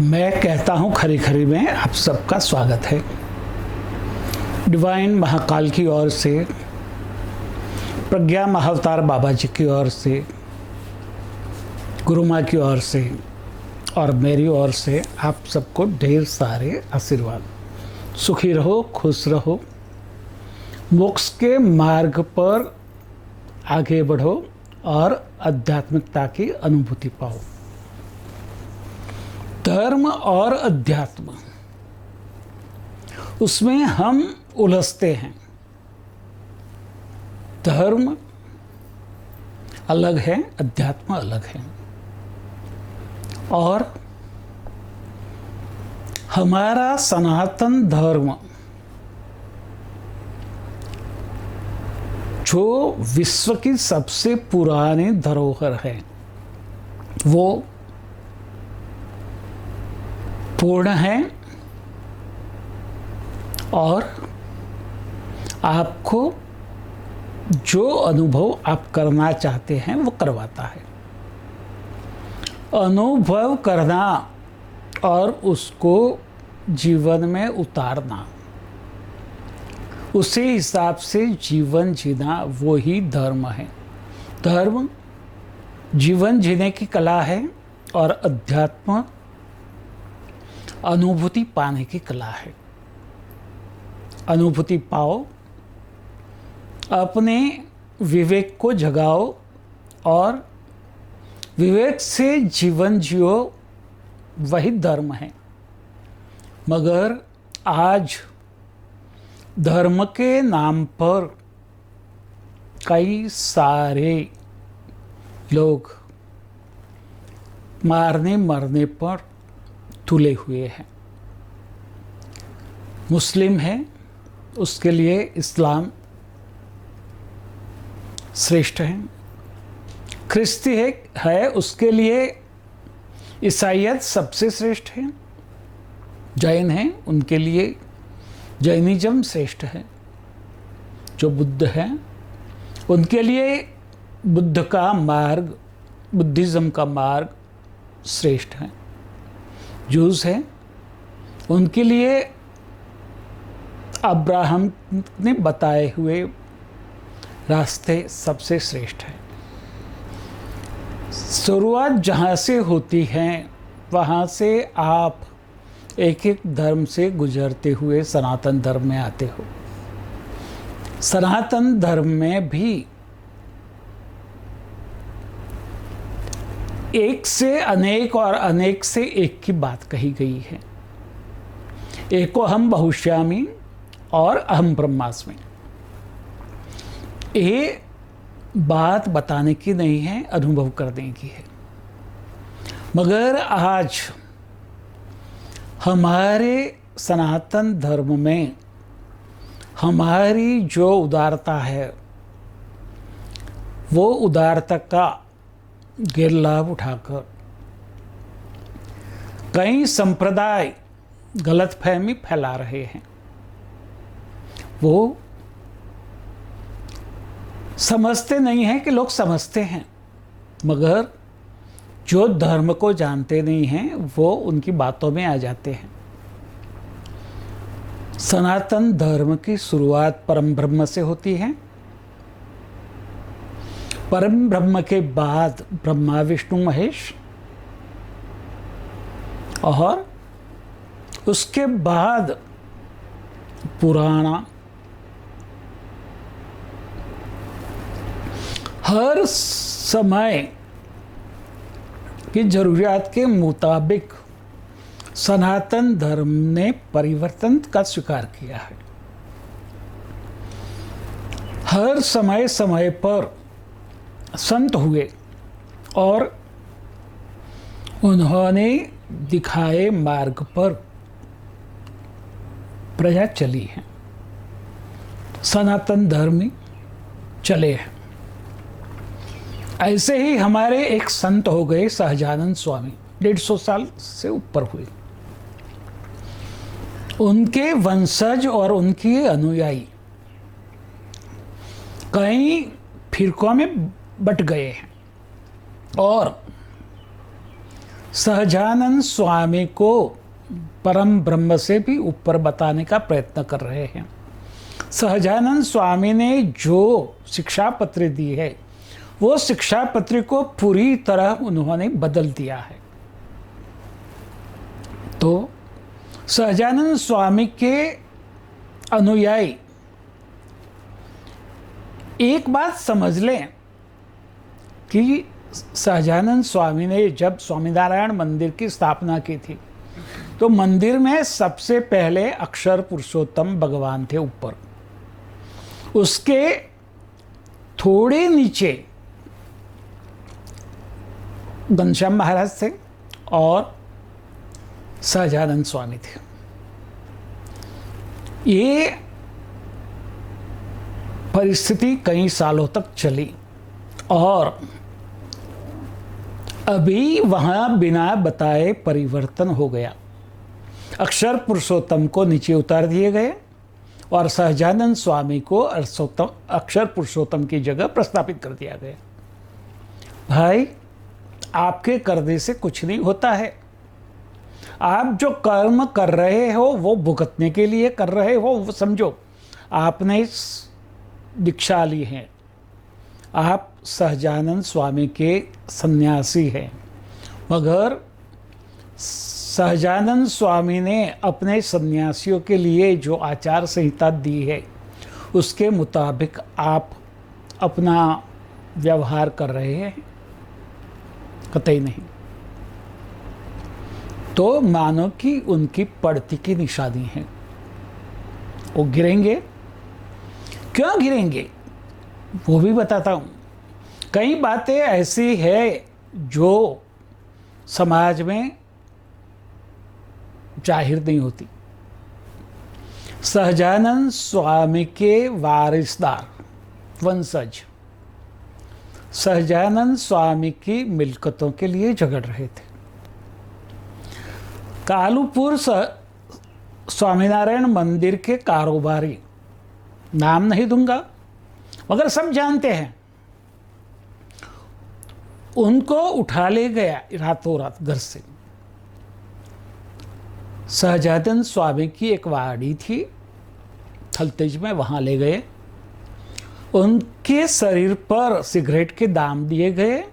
मैं कहता हूँ खरी खरी में आप सबका स्वागत है। डिवाइन महाकाल की ओर से, प्रज्ञा महाअवतार बाबा जी की ओर से, गुरु माँ की ओर से और मेरी ओर से आप सबको ढेर सारे आशीर्वाद। सुखी रहो, खुश रहो, मोक्ष के मार्ग पर आगे बढ़ो और आध्यात्मिकता की अनुभूति पाओ। धर्म और अध्यात्म, उसमें हम उलझते हैं। धर्म अलग है, अध्यात्म अलग है। और हमारा सनातन धर्म जो विश्व की सबसे पुरानी धरोहर है, वो पूर्ण है और आपको जो अनुभव आप करना चाहते हैं वो करवाता है। अनुभव करना और उसको जीवन में उतारना, उसी हिसाब से जीवन जीना, वो ही धर्म है। धर्म जीवन जीने की कला है और अध्यात्म अनुभूति पाने की कला है। अनुभूति पाओ, अपने विवेक को जगाओ और विवेक से जीवन जियो, वही धर्म है। मगर आज धर्म के नाम पर कई सारे लोग मारने मरने पर तुले हुए हैं। मुस्लिम है, उसके लिए इस्लाम श्रेष्ठ है। ख्रिस्ती है, उसके लिए ईसाईयत सबसे श्रेष्ठ है। जैन है, उनके लिए जैनिज्म श्रेष्ठ है। जो बुद्ध है, उनके लिए बुद्ध का मार्ग, बुद्धिज़्म का मार्ग श्रेष्ठ है। जूस है, उनके लिए अब्राहम ने बताए हुए रास्ते सबसे श्रेष्ठ है। शुरुआत जहाँ से होती है, वहाँ से आप एक एक धर्म से गुजरते हुए सनातन धर्म में आते हो। सनातन धर्म में भी एक से अनेक और अनेक से एक की बात कही गई है। एको हम बहुश्यामी और अहम ब्रह्मास्मि। ये बात बताने की नहीं है, अनुभव करने की है। मगर आज हमारे सनातन धर्म में हमारी जो उदारता है, वो उदारता का गैरलाभ उठाकर कई संप्रदाय गलतफहमी फैला रहे हैं। वो समझते नहीं हैं कि लोग समझते हैं, मगर जो धर्म को जानते नहीं हैं वो उनकी बातों में आ जाते हैं। सनातन धर्म की शुरुआत परम ब्रह्म से होती है। परम ब्रह्म के बाद ब्रह्मा विष्णु महेश, और उसके बाद पुराना। हर समय की जरूरियात के मुताबिक सनातन धर्म ने परिवर्तन का स्वीकार किया है। हर समय समय पर संत हुए और उन्होंने दिखाए मार्ग पर प्रजा चली है। सनातन धर्म चले हैं। ऐसे ही हमारे एक संत हो गए सहजानंद स्वामी, 150 साल से ऊपर हुए। उनके वंशज और उनके अनुयायी कई फिरकों में बट गए हैं और सहजानंद स्वामी को परम ब्रह्म से भी ऊपर बताने का प्रयत्न कर रहे हैं। सहजानंद स्वामी ने जो शिक्षा पत्र दी है वो शिक्षा पत्र को पूरी तरह उन्होंने बदल दिया है। तो सहजानंद स्वामी के अनुयायी एक बात समझ लें कि सहजानंद स्वामी ने जब स्वामीनारायण मंदिर की स्थापना की थी तो मंदिर में सबसे पहले अक्षर पुरुषोत्तम भगवान थे ऊपर, उसके थोड़े नीचे घनश्याम महाराज थे और सहजानंद स्वामी थे। ये परिस्थिति कई सालों तक चली और अभी वहाँ बिना बताए परिवर्तन हो गया। अक्षर पुरुषोत्तम को नीचे उतार दिए गए और सहजानंद स्वामी को अक्षर पुरुषोत्तम की जगह प्रस्थापित कर दिया गया। भाई, आपके करने से कुछ नहीं होता है। आप जो कर्म कर रहे हो वो भुगतने के लिए कर रहे हो। वो समझो आपने दीक्षा ली है, आप सहजानंद स्वामी के सन्यासी हैं, मगर सहजानंद स्वामी ने अपने सन्यासियों के लिए जो आचार संहिता दी है उसके मुताबिक आप अपना व्यवहार कर रहे हैं? कतई नहीं। तो मानो कि उनकी पड़ती की निशानी है। वो गिरेंगे। क्यों गिरेंगे वो भी बताता हूँ। कई बातें ऐसी है जो समाज में जाहिर नहीं होती। सहजानंद स्वामी के वारिसदार वंशज सहजानंद स्वामी की मिल्कतों के लिए झगड़ रहे थे। कालूपुर स्वामीनारायण मंदिर के कारोबारी, नाम नहीं दूंगा मगर सब जानते हैं, उनको उठा ले गया रातों रात घर से। सहजानंद स्वामी की एक वाड़ी थी थलतेज में, वहाँ ले गए। उनके शरीर पर सिगरेट के दाम दिए गए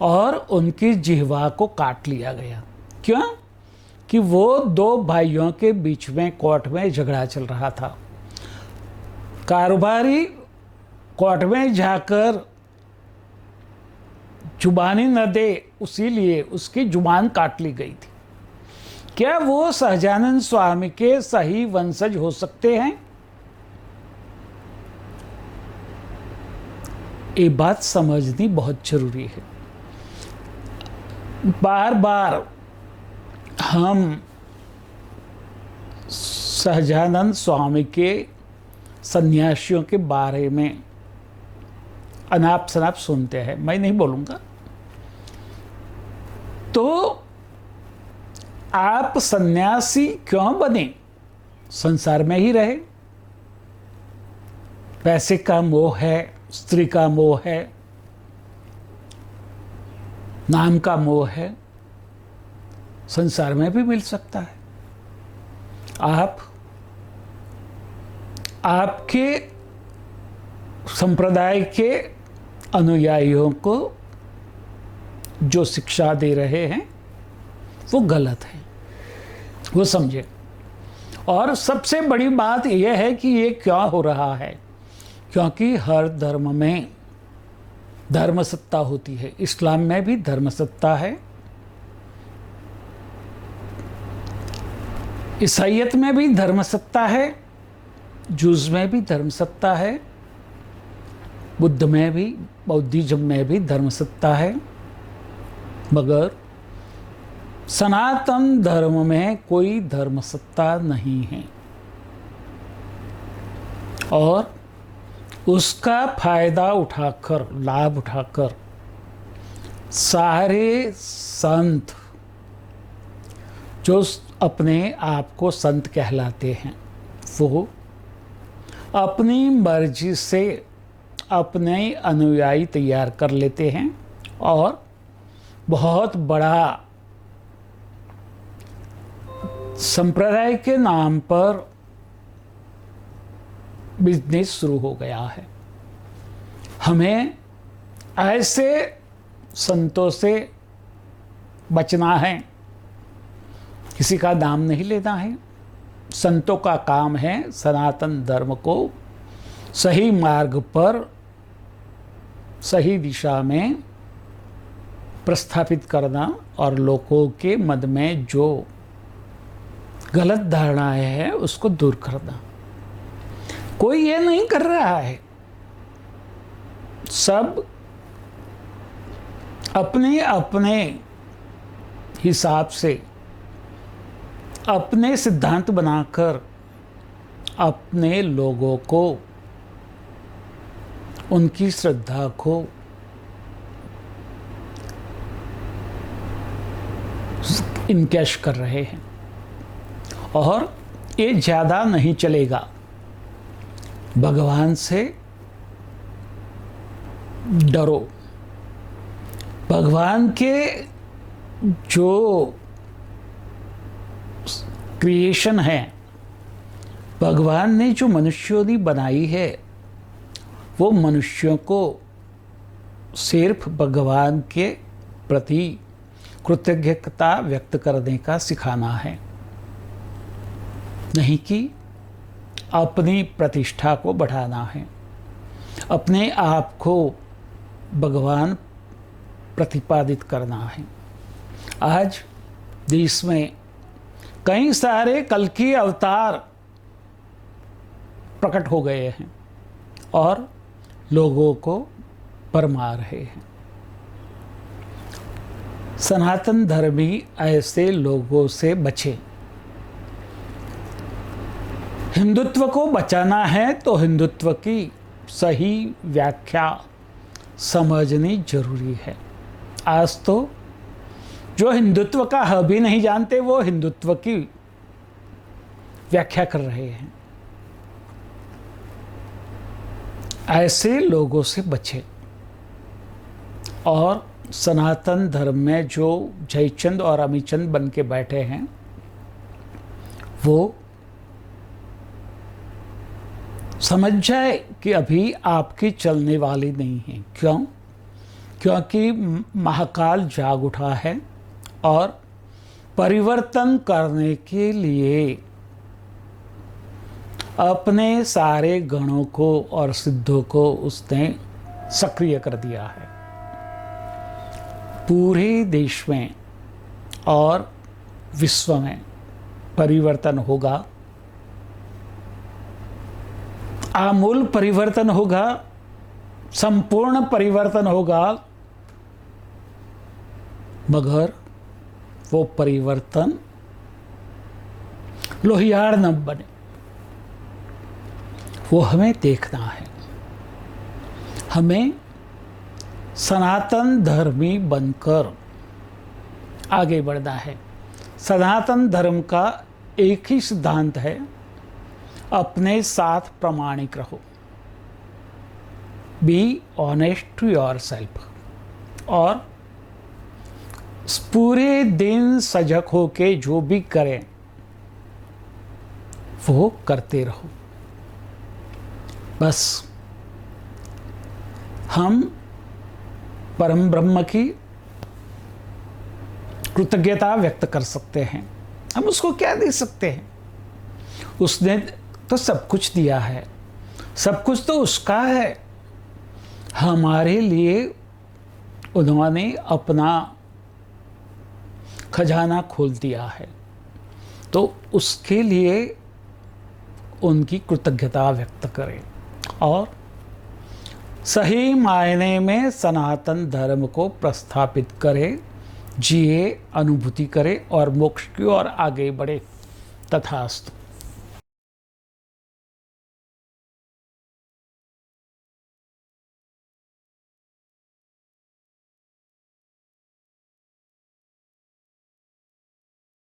और उनकी जिह्वा को काट लिया गया। क्यों? कि वो दो भाइयों के बीच में कोर्ट में झगड़ा चल रहा था। कारोबारी कोर्ट में जाकर जुबानी न दे, उसीलिए उसकी जुबान काट ली गई थी। क्या वो सहजानंद स्वामी के सही वंशज हो सकते हैं? ये बात समझनी बहुत जरूरी है। बार बार हम सहजानंद स्वामी के सन्यासियों के बारे में अनाप शनाप सुनते हैं, मैं नहीं बोलूँगा। तो आप सन्यासी क्यों बने? संसार में ही रहे। पैसे का मोह है, स्त्री का मोह है, नाम का मोह है, संसार में भी मिल सकता है। आप आपके संप्रदाय के अनुयायियों को जो शिक्षा दे रहे हैं वो गलत है, वो समझे। और सबसे बड़ी बात यह है कि ये क्या हो रहा है, क्योंकि हर धर्म में धर्म सत्ता होती है। इस्लाम में भी धर्म सत्ता है, ईसाईयत में भी धर्म सत्ता है, जूस में भी धर्म सत्ता है, बुद्ध में भी, बौद्धिज्म में भी धर्म सत्ता है, मगर सनातन धर्म में कोई धर्म सत्ता नहीं है। और उसका फायदा उठाकर, लाभ उठाकर सारे संत जो अपने आप को संत कहलाते हैं वो अपनी मर्जी से अपने अनुयायी तैयार कर लेते हैं और बहुत बड़ा संप्रदाय के नाम पर बिजनेस शुरू हो गया है। हमें ऐसे संतों से बचना है, किसी का नाम नहीं लेना है। संतों का काम है सनातन धर्म को सही मार्ग पर, सही दिशा में प्रस्थापित करना और लोगों के मन में जो गलत धारणाएं हैं उसको दूर करना। कोई ये नहीं कर रहा है, सब अपने अपने हिसाब से अपने सिद्धांत बनाकर अपने लोगों को, उनकी श्रद्धा को इनकैश कर रहे हैं। और ये ज़्यादा नहीं चलेगा। भगवान से डरो। भगवान के जो क्रिएशन है, भगवान ने जो मनुष्यों बनाई है, वो मनुष्यों को सिर्फ भगवान के प्रति कृतज्ञता व्यक्त करने का सिखाना है, नहीं कि अपनी प्रतिष्ठा को बढ़ाना है, अपने आप को भगवान प्रतिपादित करना है। आज देश में कई सारे कल्कि अवतार प्रकट हो गए हैं और लोगों को भरमा रहे हैं। सनातन धर्मी ऐसे लोगों से बचे। हिंदुत्व को बचाना है तो हिंदुत्व की सही व्याख्या समझनी जरूरी है। आज तो जो हिंदुत्व का ह भी नहीं जानते वो हिंदुत्व की व्याख्या कर रहे हैं। ऐसे लोगों से बचे और सनातन धर्म में जो जयचंद और अमीचंद बन के बैठे हैं वो समझ जाए कि अभी आपकी चलने वाली नहीं है। क्यों? क्योंकि महाकाल जाग उठा है और परिवर्तन करने के लिए अपने सारे गणों को और सिद्धों को उसने सक्रिय कर दिया है। पूरे देश में और विश्व में परिवर्तन होगा, आमूल परिवर्तन होगा, संपूर्ण परिवर्तन होगा, मगर वो परिवर्तन लोहियाड़ न बने, वो हमें देखना है। हमें सनातन धर्मी बनकर आगे बढ़ना है। सनातन धर्म का एक ही सिद्धांत है, अपने साथ प्रामाणिक रहो, be honest to yourself, और पूरे दिन सजग होके जो भी करें वो करते रहो। बस हम परम ब्रह्म की कृतज्ञता व्यक्त कर सकते हैं। हम उसको क्या दे सकते हैं? उसने तो सब कुछ दिया है, सब कुछ तो उसका है। हमारे लिए उन्होंने अपना खजाना खोल दिया है, तो उसके लिए उनकी कृतज्ञता व्यक्त करें और सही मायने में सनातन धर्म को प्रस्थापित करें, जिए, अनुभूति करें और मोक्ष की ओर आगे बढ़े। तथास्तु।